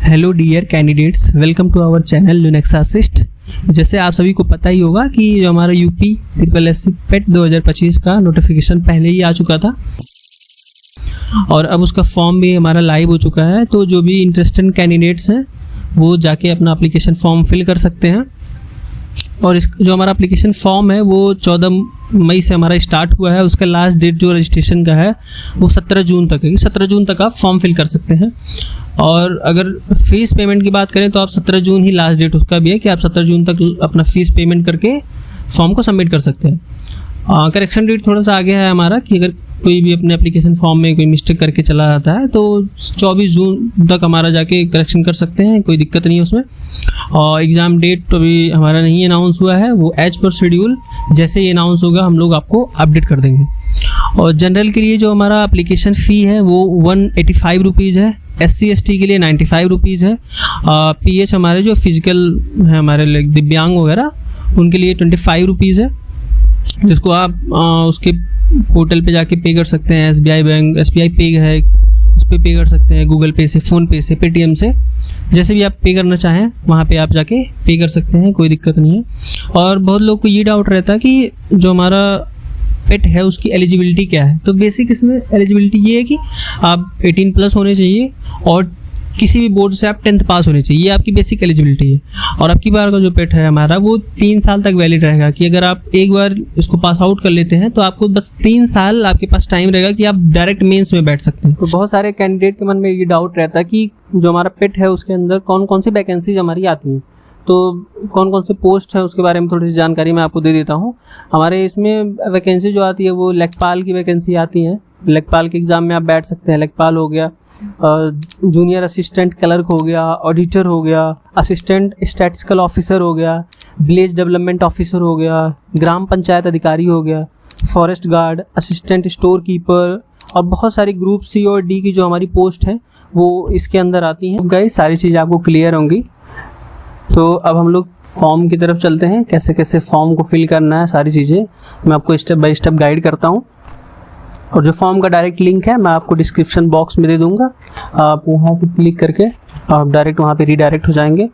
Hello dear candidates, welcome to our channel Linux assist. जैसे आप सभी को पता ही होगा कि जो हमारा यूपी SSC पेट 2025 का नोटिफिकेशन पहले ही आ चुका था और अब उसका फॉर्म भी हमारा लाइव हो चुका है। तो जो भी इंटरेस्टेड कैंडिडेट्स हैं वो जाके अपना एप्लीकेशन फॉर्म फिल कर सकते हैं। और इस जो हमारा एप्लीकेशन फॉर्म है वो 14 मई से हमारा स्टार्ट हुआ है। उसका लास्ट डेट जो रजिस्ट्रेशन का है वो 17 जून तक है। 17 जून तक आप फॉर्म फिल कर सकते हैं। और अगर फ़ीस पेमेंट की बात करें तो आप 17 जून ही लास्ट डेट उसका भी है कि आप 17 जून तक अपना फ़ीस पेमेंट करके फॉर्म को सबमिट कर सकते हैं। करेक्शन डेट थोड़ा सा आगे है हमारा कि अगर कोई भी अपने एप्लीकेशन फॉर्म में कोई मिस्टेक करके चला जाता है तो 24 जून तक हमारा जाके करेक्शन कर सकते हैं, कोई दिक्कत नहीं है उसमें। और एग्ज़ाम डेट तो अभी हमारा नहीं अनाउंस हुआ है, वो एज पर शेड्यूल जैसे ही अनाउंस होगा हम लोग आपको अपडेट कर देंगे। और जनरल के लिए जो हमारा एप्लीकेशन फ़ी है वो 185 रुपीज़ है। SC/ST के लिए 95 रुपीज़ है। PH हमारे जो फिजिकल है हमारे दिव्यांग वगैरह उनके लिए 25 रुपीज़ है, जिसको आप उसके पोर्टल पे जाके पे कर सकते हैं। SBI बैंक SBI पे है, उस पर पे कर सकते हैं, गूगल पे से, फ़ोनपे से, पेटीएम से, जैसे भी आप पे करना चाहें वहाँ पे आप जाके पे कर सकते हैं, कोई दिक्कत नहीं है। और बहुत लोग को ये डाउट रहता है कि जो हमारा पेट है उसकी एलिजिबिलिटी क्या है। तो बेसिक इसमें एलिजिबिलिटी ये है कि आप 18+ होने चाहिए और किसी भी बोर्ड से आप 10th पास होने चाहिए, ये आपकी बेसिक एलिजिबिलिटी है। और आपकी बार का जो पेट है हमारा वो 3 साल तक वैलिड रहेगा कि अगर आप एक बार इसको पास आउट कर लेते हैं तो आपको बस 3 साल आपके पास टाइम रहेगा कि आप डायरेक्ट मेंस में बैठ सकते हैं। तो बहुत सारे कैंडिडेट के मन में ये डाउट रहता है कि जो हमारा पेट है उसके अंदर कौन कौन सी वैकेंसीज हमारी आती हैं, तो कौन कौन से पोस्ट हैं उसके बारे में थोड़ी सी जानकारी मैं आपको दे देता हूँ। हमारे इसमें वैकेंसी जो आती है वो लेखपाल की वैकेंसी आती है। लेखपाल के एग्ज़ाम में आप बैठ सकते हैं। लेखपाल हो गया, जूनियर असिस्टेंट क्लर्क हो गया, ऑडिटर हो गया, असिस्टेंट स्टैटिस्टिकल ऑफिसर हो गया, विलेज डेवलपमेंट ऑफिसर हो गया, ग्राम पंचायत अधिकारी हो गया, forest guard, assistant store keeper, और बहुत सारी ग्रुप C और D की जो हमारी पोस्ट है वो इसके अंदर आती हैं। गाइस सारी चीज़ आपको क्लियर होंगी। तो अब हम लोग फॉर्म की तरफ चलते हैं, कैसे कैसे फॉर्म को फिल करना है, सारी चीज़ें मैं आपको स्टेप बाय स्टेप गाइड करता हूँ। और जो फॉर्म का डायरेक्ट लिंक है मैं आपको डिस्क्रिप्शन बॉक्स में दे दूँगा, आप वहाँ पे क्लिक करके आप डायरेक्ट वहाँ पे रीडायरेक्ट हो जाएंगे।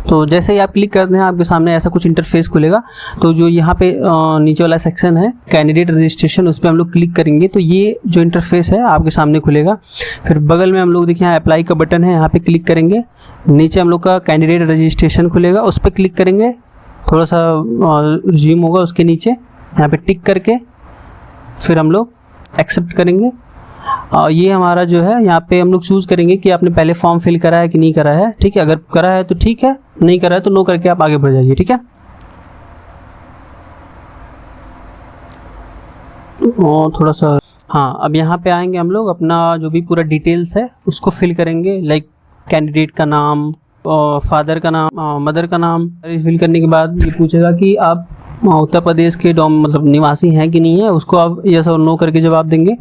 तो जैसे ही आप क्लिक करते हैं आपके सामने ऐसा कुछ इंटरफेस खुलेगा। तो जो यहाँ पे नीचे वाला सेक्शन है कैंडिडेट रजिस्ट्रेशन, उस पर हम लोग क्लिक करेंगे तो ये जो इंटरफेस है आपके सामने खुलेगा। फिर बगल में हम लोग देखिए यहाँ अप्लाई का बटन है, यहाँ पे क्लिक करेंगे। नीचे हम लोग का कैंडिडेट रजिस्ट्रेशन खुलेगा, उस पर क्लिक करेंगे, थोड़ा सा रिज्यूम होगा उसके नीचे, यहाँ पे टिक करके फिर हम लोग एक्सेप्ट करेंगे। और ये हमारा जो है यहाँ पे हम लोग चूज़ करेंगे कि आपने पहले फॉर्म फिल करा है कि नहीं करा है। ठीक है, अगर करा है तो ठीक है, नहीं करा है तो नो करके आप आगे बढ़ जाइए। ठीक है, और थोड़ा सा हाँ, अब यहाँ पे आएंगे हम लोग, अपना जो भी पूरा डिटेल्स है उसको फिल करेंगे, लाइक कैंडिडेट का नाम, फादर का नाम, मदर का नाम। फिल करने के बाद ये पूछेगा कि आप उत्तर प्रदेश के मतलब निवासी हैं कि नहीं है, उसको आप यस और नो करके जवाब देंगे।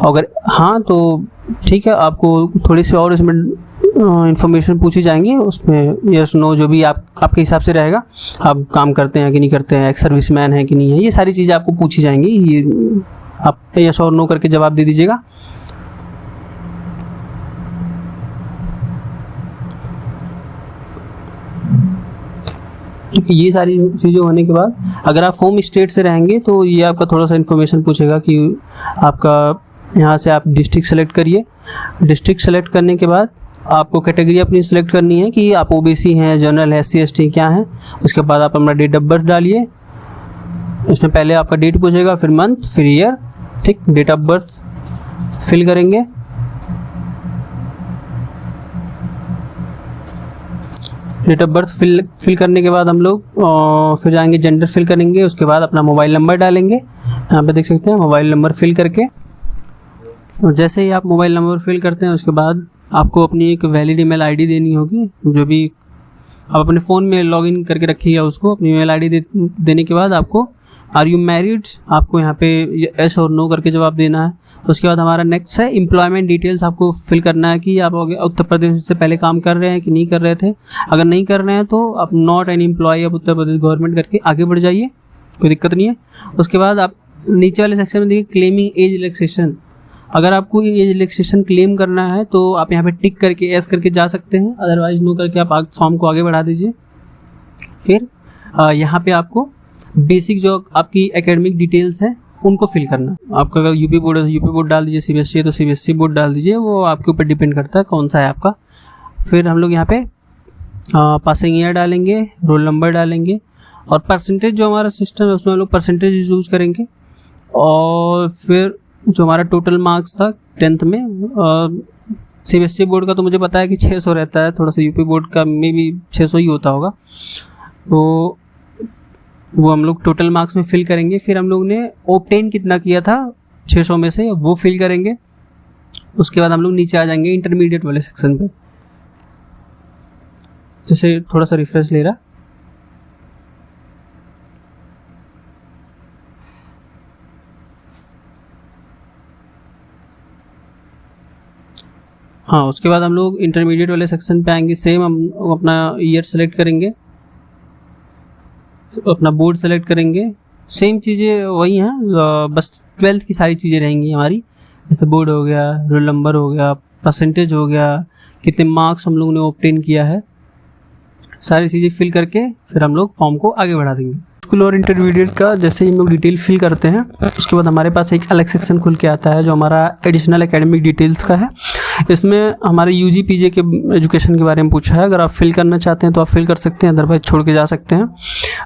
अगर हाँ तो ठीक है, आपको थोड़ी सी और इसमें इंफॉर्मेशन पूछी जाएंगी, उसमें यस नो जो भी आपके हिसाब से रहेगा, आप काम करते हैं कि नहीं करते हैं, एक्स सर्विसमैन है कि नहीं है, ये सारी चीज़ें आपको पूछी जाएंगी। ये आप यस और नो करके जवाब दे दीजिएगा। ये सारी चीज़ें होने के बाद अगर आप होम स्टेट से रहेंगे तो ये आपका थोड़ा सा इन्फॉर्मेशन पूछेगा कि आपका यहाँ से आप डिस्ट्रिक्ट सेलेक्ट करिए। डिस्ट्रिक्ट सेलेक्ट करने के बाद आपको कैटेगरी अपनी सेलेक्ट करनी है कि आप OBC हैं, जनरल है, SC/ST क्या है। उसके बाद आप अपना डेट ऑफ बर्थ डालिए। इसमें पहले आपका डेट पूछेगा, फिर मंथ, फिर ईयर। ठीक, डेट ऑफ बर्थ फिल करेंगे। डेट ऑफ बर्थ फिल करने के बाद हम लोग फिर जाएंगे जेंडर फिल करेंगे। उसके बाद अपना मोबाइल नंबर डालेंगे, यहाँ पे देख सकते हैं मोबाइल नंबर फिल करके। और जैसे ही आप मोबाइल नंबर फिल करते हैं उसके बाद आपको अपनी एक वैलिड ईमेल आईडी देनी होगी, जो भी आप अपने फ़ोन में लॉगिन करके रखिएगा उसको। अपनी ईमेल आईडी देने के बाद आपको आर यू मैरिड, आपको यहाँ पे यस और नो करके जवाब देना है। उसके बाद हमारा नेक्स्ट है एम्प्लॉयमेंट डिटेल्स, आपको फिल करना है कि आप उत्तर प्रदेश से पहले काम कर रहे हैं कि नहीं कर रहे थे। अगर नहीं कर रहे हैं तो आप not an employee of Uttar Pradesh government करके आगे बढ़ जाइए, कोई दिक्कत नहीं है। उसके बाद आप नीचे वाले सेक्शन में देखिए क्लेमिंग एज रिलैक्सेशन, अगर आपको ये रिलैक्सेशन क्लेम करना है तो आप यहाँ पे टिक करके एस करके जा सकते हैं, अदरवाइज नो करके आप फॉर्म को आगे बढ़ा दीजिए। फिर यहाँ पे आपको बेसिक जो आपकी एकेडमिक डिटेल्स है उनको फिल करना। आपका अगर यूपी बोर्ड है तो यूपी बोर्ड डाल दीजिए, सीबीएसई है तो सीबीएसई बोर्ड डाल दीजिए, वो आपके ऊपर डिपेंड करता है कौन सा है आपका। फिर हम लोग यहाँ पे पासिंग ईयर डालेंगे, रोल नंबर डालेंगे और परसेंटेज जो हमारा सिस्टम है उसमें हम लोग परसेंटेज यूज़ करेंगे। और फिर जो हमारा टोटल मार्क्स था 10th में, सीबीएसई बोर्ड का तो मुझे पता है कि 600 रहता है, थोड़ा सा यूपी बोर्ड का मे बी 600 ही होता होगा, तो वो हम लोग टोटल मार्क्स में फिल करेंगे। फिर हम लोग ने ऑब्टेन कितना किया था 600 में से वो फिल करेंगे। उसके बाद हम लोग नीचे आ जाएंगे इंटरमीडिएट वाले सेक्शन पे। जैसे थोड़ा सा रिफ्रेश ले रहा, हाँ उसके बाद हम लोग इंटरमीडिएट वाले सेक्शन पे आएंगे। सेम हम अपना ईयर सेलेक्ट करेंगे, अपना बोर्ड सेलेक्ट करेंगे, सेम चीज़ें वही हैं, बस 12th की सारी चीज़ें रहेंगी हमारी। जैसे बोर्ड हो गया, रोल नंबर हो गया, परसेंटेज हो गया, कितने मार्क्स हम लोग ने ऑब्टेन किया है, सारी चीज़ें फिल करके फिर हम लोग फॉर्म को आगे बढ़ा देंगे। स्कूल और इंटरमीडिएट का जैसे ही हम लोग डिटेल फिल करते हैं उसके बाद हमारे पास एक अलग सेक्शन खुल के आता है जो हमारा एडिशनल एकेडमिक डिटेल्स का है। इसमें हमारे यूजी पीजे के एजुकेशन के बारे में पूछा है। अगर आप फिल करना चाहते हैं तो आप फिल कर सकते हैं, अदरवाइज छोड़ के जा सकते हैं,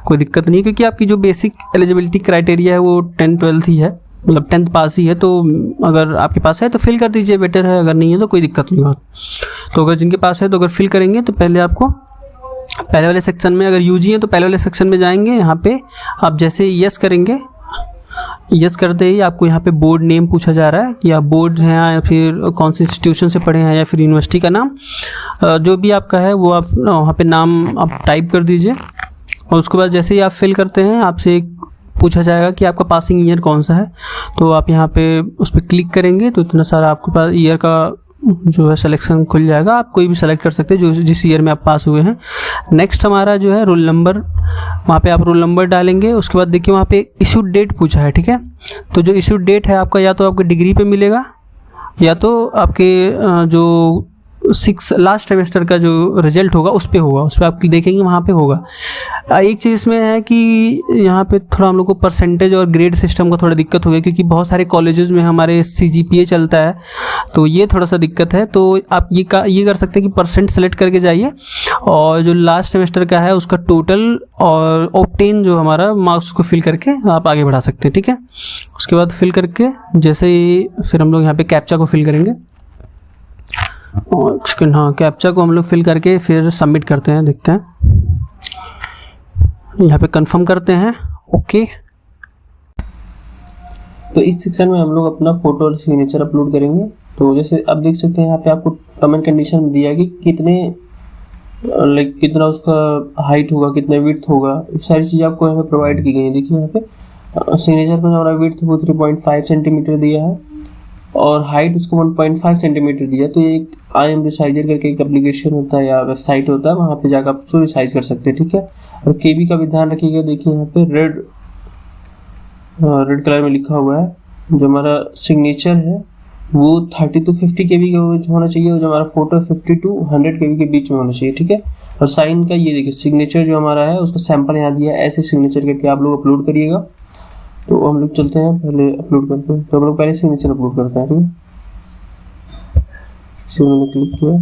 कोई दिक्कत नहीं, क्योंकि आपकी जो बेसिक एलिजिबिलिटी क्राइटेरिया है वो 10th-12th ही है, मतलब 10th पास ही है। तो अगर आपके पास है तो फिल कर दीजिए, बेटर है, अगर नहीं है तो कोई दिक्कत नहीं होती। तो अगर जिनके पास है तो अगर फिल करेंगे तो पहले आपको पहले वाले सेक्शन में, अगर यूजी है तो पहले वाले सेक्शन में जाएंगे। यहाँ पे आप जैसे यस करेंगे, यस करते ही आपको यहाँ पे बोर्ड नेम पूछा जा रहा है कि आप बोर्ड हैं या फिर कौन से इंस्टीट्यूशन से पढ़े हैं या फिर यूनिवर्सिटी का नाम, जो भी आपका है वो आप वहाँ पे नाम आप टाइप कर दीजिए। और उसके बाद जैसे ही आप फिल करते हैं आपसे एक पूछा जाएगा कि आपका पासिंग ईयर कौन सा है, तो आप यहाँ पे उस पर क्लिक करेंगे तो इतना सारा आपके पास ईयर का जो है सिलेक्शन खुल जाएगा। आप कोई भी सेलेक्ट कर सकते हैं जो जिस ईयर में आप पास हुए हैं। नेक्स्ट हमारा जो है रोल नंबर, वहाँ पे आप रोल नंबर डालेंगे। उसके बाद देखिए वहाँ पे इशू डेट पूछा है, ठीक है। तो जो इशू डेट है आपका या तो आपके डिग्री पे मिलेगा या तो आपके जो 6 लास्ट सेमेस्टर का जो रिजल्ट होगा उस पर आप देखेंगे वहाँ पे होगा। एक चीज़ इसमें है कि यहाँ पे थोड़ा हम लोग को परसेंटेज और ग्रेड सिस्टम का थोड़ा दिक्कत हो गया, क्योंकि बहुत सारे कॉलेजेस में हमारे CGPA चलता है, तो ये थोड़ा सा दिक्कत है। तो आप ये कर सकते हैं कि परसेंट सेलेक्ट करके जाइए और जो लास्ट सेमेस्टर का है उसका टोटल और ऑब्टेन जो हमारा मार्क्स को फिल करके आप आगे बढ़ा सकते हैं, ठीक है। उसके बाद फिल करके जैसे ही फिर हम लोग यहाँ पे कैप्चा को फिल करेंगे और हाँ कैप्चा को हम लोग फिल करके फिर सबमिट करते हैं। देखते हैं यहाँ पे कंफर्म करते हैं, ओके। तो इस सेक्शन में हम लोग अपना फोटो और सिग्नेचर अपलोड करेंगे। तो जैसे आप देख सकते हैं यहाँ पे आपको टर्म एंड कंडीशन दिया है कि कितना उसका हाइट होगा, कितना विड्थ होगा, सारी चीज़ें आपको यहाँ पे प्रोवाइड की गई है। देखिए यहाँ पे सिग्नेचर का जो हमारा विड्थ वो 3.5 सेंटीमीटर दिया है और हाइट उसको 1.5 सेंटीमीटर दिया। तो ये एक IM रिसाइजर करके एक एप्लीकेशन होता है या वेबसाइट होता है, वहाँ पे जाकर आप उसको रिसाइज कर सकते हैं, ठीक है। और KB का भी ध्यान रखिएगा। देखिए यहाँ पे रेड कलर में लिखा हुआ है। जो हमारा सिग्नेचर है वो 30 to 50 KB का होना चाहिए और जो हमारा फोटो 50 to 100 KB के बीच में होना चाहिए, ठीक है। और साइन का ये देखिए सिग्नेचर जो हमारा है उसका सैंपल यहाँ दिया है, ऐसे सिग्नेचर करके आप लोग अपलोड करिएगा। तो हम लोग चलते हैं पहले अपलोड करते हैं। तो हम लोग पहले सिग्नेचर अपलोड करते हैं, ठीक है। इसे मैंने क्लिक किया,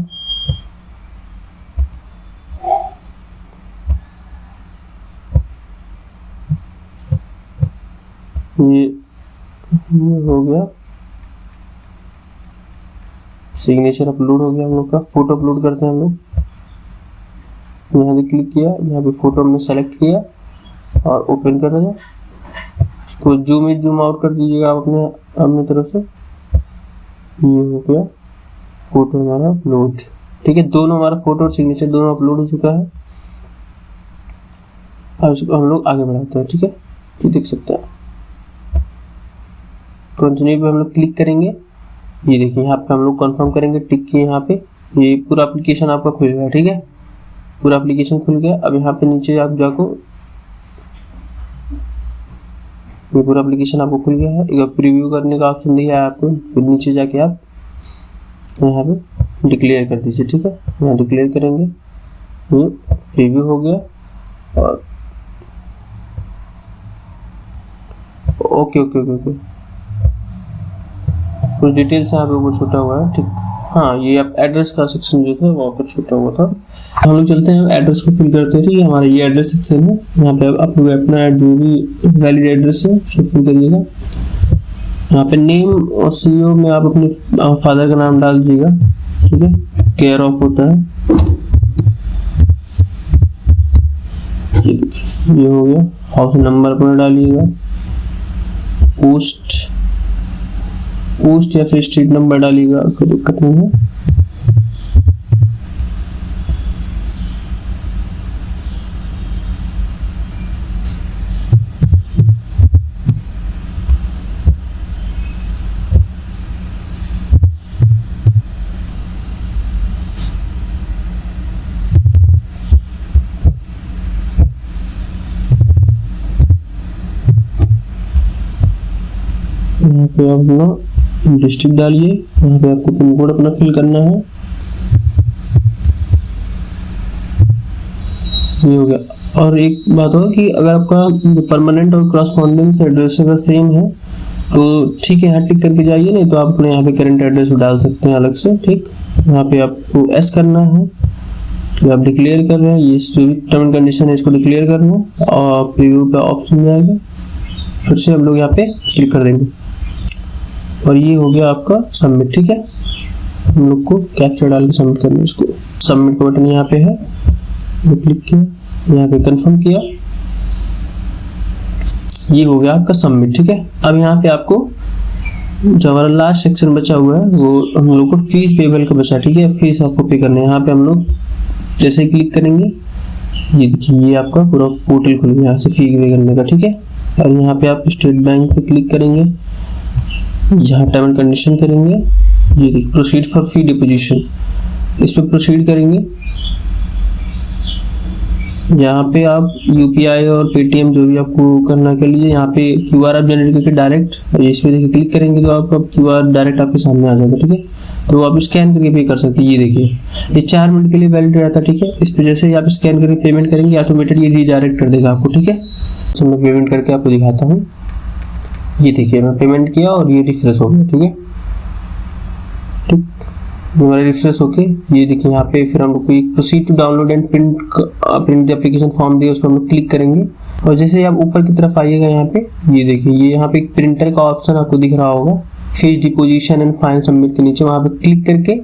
ये हो गया, सिग्नेचर अपलोड हो गया हम लोग का। फोटो अपलोड करते हैं हम लोग, यहाँ पे क्लिक किया, यहाँ पे फोटो हमने सेलेक्ट किया और ओपन कर रहे हैं। इसको जूम इन जूम आउट कर दीजिएगा आप अपने तरफ से। ये हो गया फोटो हमारा अपलोड, ठीक है। दोनों हमारा फोटो और सिग्नेचर दोनों अपलोड हो चुका है। अब इसको हम लोग आगे बढ़ाते हैं, ठीक है। ये देख सकते हैं, कंटिन्यू पे हम लोग क्लिक करेंगे। ये देखिए यहाँ पे हम लोग कंफर्म करेंगे, टिक किए यहाँ पे। ये पूरा एप्लीकेशन आपका खुल गया, ठीक है। पूरा एप्लीकेशन खुल गया। अब यहाँ पे नीचे आप जाको ये पूरा एप्लीकेशन आपको खुल गया है। एक प्रीव्यू करने का ऑप्शन दिया है आपको, फिर नीचे जाके आप यहाँ पे डिक्लेयर कर दीजिए, ठीक है। यहाँ डिक्लेयर करेंगे, ये प्रीव्यू हो गया और ओके ओके ओके ओके कुछ डिटेल्स यहाँ पे ऊपर छूटा हुआ है, ठीक। हाँ, ये आप एड्रेस का सेक्शन जो था वहाँ पर छूटा हुआ था। हम लोग चलते हैं एड्रेस को फिल करते हैं, ठीक है। हमारा ये एड्रेस सेक्शन है, यहाँ पे आप लोग अपना जो भी वैलिड एड्रेस है उसको फिल करिएगा। यहाँ पे नेम और सीओ में आप अपने फादर का नाम डाल दीजिएगा, ठीक है। केयर ऑफ होता है, ये हो गया। हाउस नंबर अपना डालिएगा, पोस्ट या फिर स्ट्रीट नंबर डालिएगा, कोई दिक्कत नहीं है। यहाँ पे आप अपना डिस्ट्रिक्ट डालिए, यहाँ पे आपको पिन कोड अपना फिल करना है, ये हो गया। और एक बात हो कि अगर आपका जो परमानेंट और क्रॉसपॉन्डेंस एड्रेस अगर सेम है तो ठीक है, यहाँ टिक करके जाइए, नहीं तो आप अपने यहाँ पे करंट एड्रेस डाल सकते हैं अलग से, ठीक। यहाँ पे आपको एस करना है, तो आप डिक्लेयर कर रहे हैं, ये जो भी टर्म एंड कंडीशन है इसको डिक्लेयर करना है और प्रीव्यू का ऑप्शन जाएगा, फिर से हम लोग यहाँ पे क्लिक कर देंगे और ये हो गया आपका सबमिट, ठीक है। हम लोग को कैप्चा डाल के सबमिट करना है इसको। सबमिट का बटन यहाँ पे है, क्लिक किया, यहाँ पे कंफर्म किया, ये हो गया आपका सबमिट, ठीक है। अब यहाँ पे आपको जो हमारा लास्ट सेक्शन बचा हुआ है वो हम लोग को फीस पेबल का बचा, ठीक है। फीस आपको पे करना है। यहाँ पे हम लोग जैसे ही क्लिक करेंगे, ये देखिए ये आपका पूरा पोर्टल खुल गया यहाँ से फी पे करने का, ठीक है। और यहाँ पे आप स्टेट बैंक पे क्लिक करेंगे, यहाँ टर्म एंड कंडीशन करेंगे, ये देखिए प्रोसीड फॉर फी डिपोजिशन, इस पर प्रोसीड करेंगे। यहाँ पे आप यूपीआई और पेटीएम जो भी आपको करना के लिए यहाँ पे क्यूआर आप जनरेट करके डायरेक्ट इस पे देखिए क्लिक करेंगे तो आप क्यूआर डायरेक्ट आपके सामने आ जाएगा, ठीक है। तो आप स्कैन करके पे कर सकते हैं। ये देखिए ये 4 मिनट के लिए वैलिड रहता है, ठीक है। इस पे जैसे ही आप स्कैन करके पेमेंट करेंगे ऑटोमेटिकली रीडायरेक्ट कर देगा आपको, ठीक है। तो मैं पेमेंट करके आपको दिखाता हूँ। ये देखिए मैं पेमेंट किया और ये रिफ्रेश हो गया, ठीक है। ठीक, हमारा रिफ्रेश होके ये देखिए यहाँ पे फिर हम लोग को proceed to download and print the application form दिया, उस पर हम लोग क्लिक करेंगे और जैसे ही आप ऊपर की तरफ आइएगा यहाँ पे ये देखिए ये यहाँ पे एक प्रिंटर का ऑप्शन आपको दिख रहा होगा, fees deposition and final submit के नीचे, वहाँ पे क्लिक करके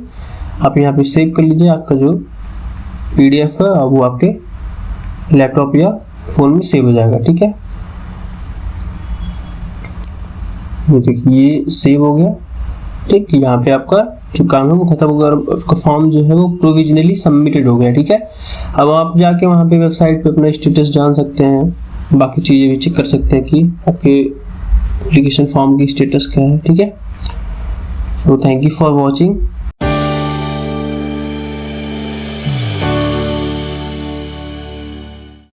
आप यहाँ पे सेव कर लीजिए। आपका जो PDF है वो आपके लैपटॉप या फोन में सेव हो जाएगा, ठीक है। ये देखिए ये सेव हो गया, ठीक। यहाँ पे आपका जो काम है वो खत्म हो गया, आपका फॉर्म जो है वो प्रोविजनली सबमिटेड हो गया, ठीक है। अब आप जाके वहाँ पे वेबसाइट पे अपना स्टेटस जान सकते हैं, बाकी चीज़ें भी चेक कर सकते हैं कि आपके एप्लीकेशन फॉर्म की स्टेटस क्या है, ठीक है। तो थैंक यू फॉर वॉचिंग।